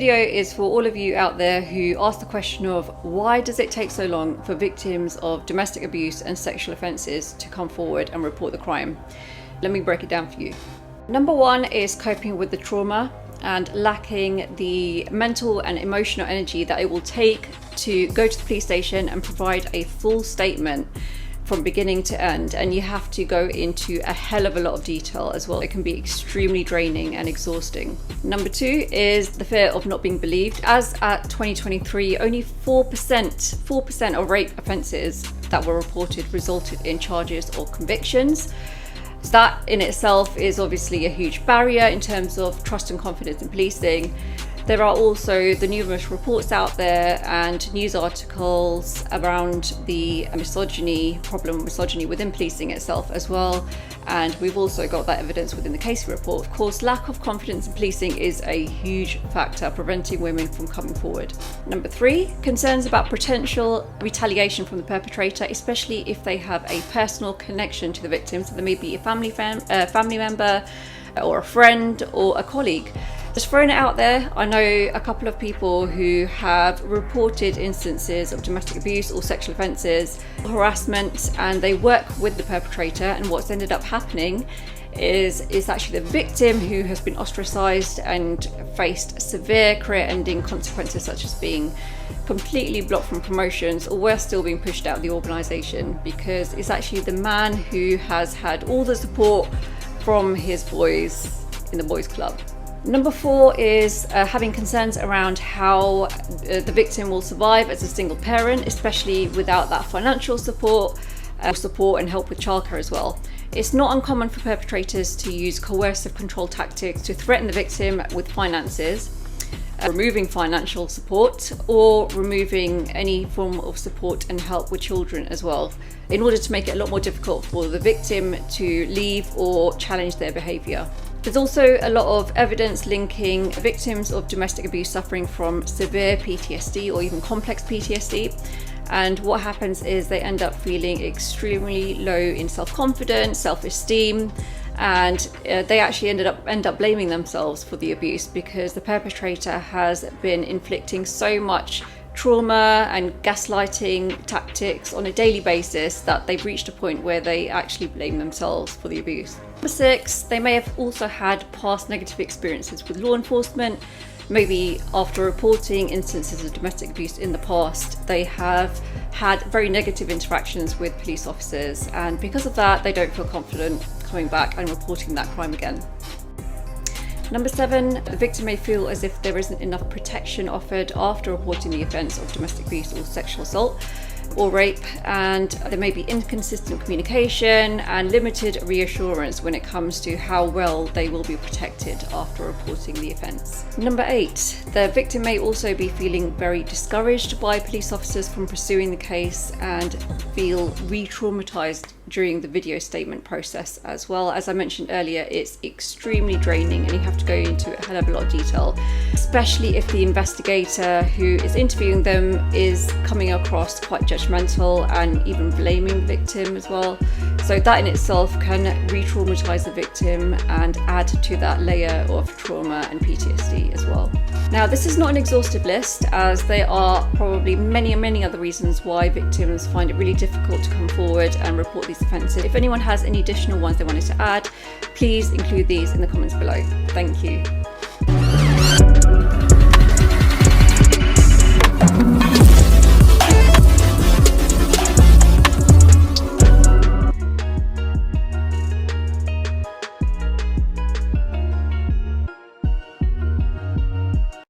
video is for all of you out there who ask the question of why does it take so long for victims of domestic abuse and sexual offences to come forward and report the crime. Let me break it down for you. Number one is coping with the trauma and lacking the mental and emotional energy that it will take to go to the police station and provide a full statement from beginning to end, and you have to go into a hell of a lot of detail as well. It can be extremely draining and exhausting. Number two is the fear of not being believed. As at 2023, only 4% of rape offences that were reported resulted in charges or convictions. So that in itself is obviously a huge barrier in terms of trust and confidence in policing. There are also the numerous reports out there and news articles around the problem of misogyny within policing itself as well. And we've also got that evidence within the Casey report. Of course, lack of confidence in policing is a huge factor preventing women from coming forward. Number three, concerns about potential retaliation from the perpetrator, especially if they have a personal connection to the victim. So there may be a family member or a friend or a colleague. Just throwing it out there, I know a couple of people who have reported instances of domestic abuse or sexual offences, harassment, and they work with the perpetrator, and what's ended up happening is actually the victim who has been ostracised and faced severe career-ending consequences, such as being completely blocked from promotions, or worse still, being pushed out of the organisation, because it's actually the man who has had all the support from his boys in the boys' club. Number four is having concerns around how the victim will survive as a single parent, especially without that financial support and help with childcare as well. It's not uncommon for perpetrators to use coercive control tactics to threaten the victim with finances, removing financial support, or removing any form of support and help with children as well, in order to make it a lot more difficult for the victim to leave or challenge their behaviour. There's also a lot of evidence linking victims of domestic abuse suffering from severe PTSD or even complex PTSD. And what happens is they end up feeling extremely low in self-confidence, self-esteem, and they actually end up blaming themselves for the abuse, because the perpetrator has been inflicting so much trauma and gaslighting tactics on a daily basis that they've reached a point where they actually blame themselves for the abuse. Number six, they may have also had past negative experiences with law enforcement. Maybe after reporting instances of domestic abuse in the past, they have had very negative interactions with police officers, and because of that, they don't feel confident coming back and reporting that crime again. Number seven, the victim may feel as if there isn't enough protection offered after reporting the offence of domestic abuse or sexual assault or rape, and there may be inconsistent communication and limited reassurance when it comes to how well they will be protected after reporting the offence. Number eight, the victim may also be feeling very discouraged by police officers from pursuing the case and feel re-traumatised during the video statement process as well. As I mentioned earlier, it's extremely draining and you have to go into a hell of a lot of detail, especially if the investigator who is interviewing them is coming across quite judgmental and even blaming the victim as well. So that in itself can re-traumatise the victim and add to that layer of trauma and PTSD as well. Now, this is not an exhaustive list, as there are probably many other reasons why victims find it really difficult to come forward and report these offences. If anyone has any additional ones they wanted to add, please include these in the comments below. Thank you.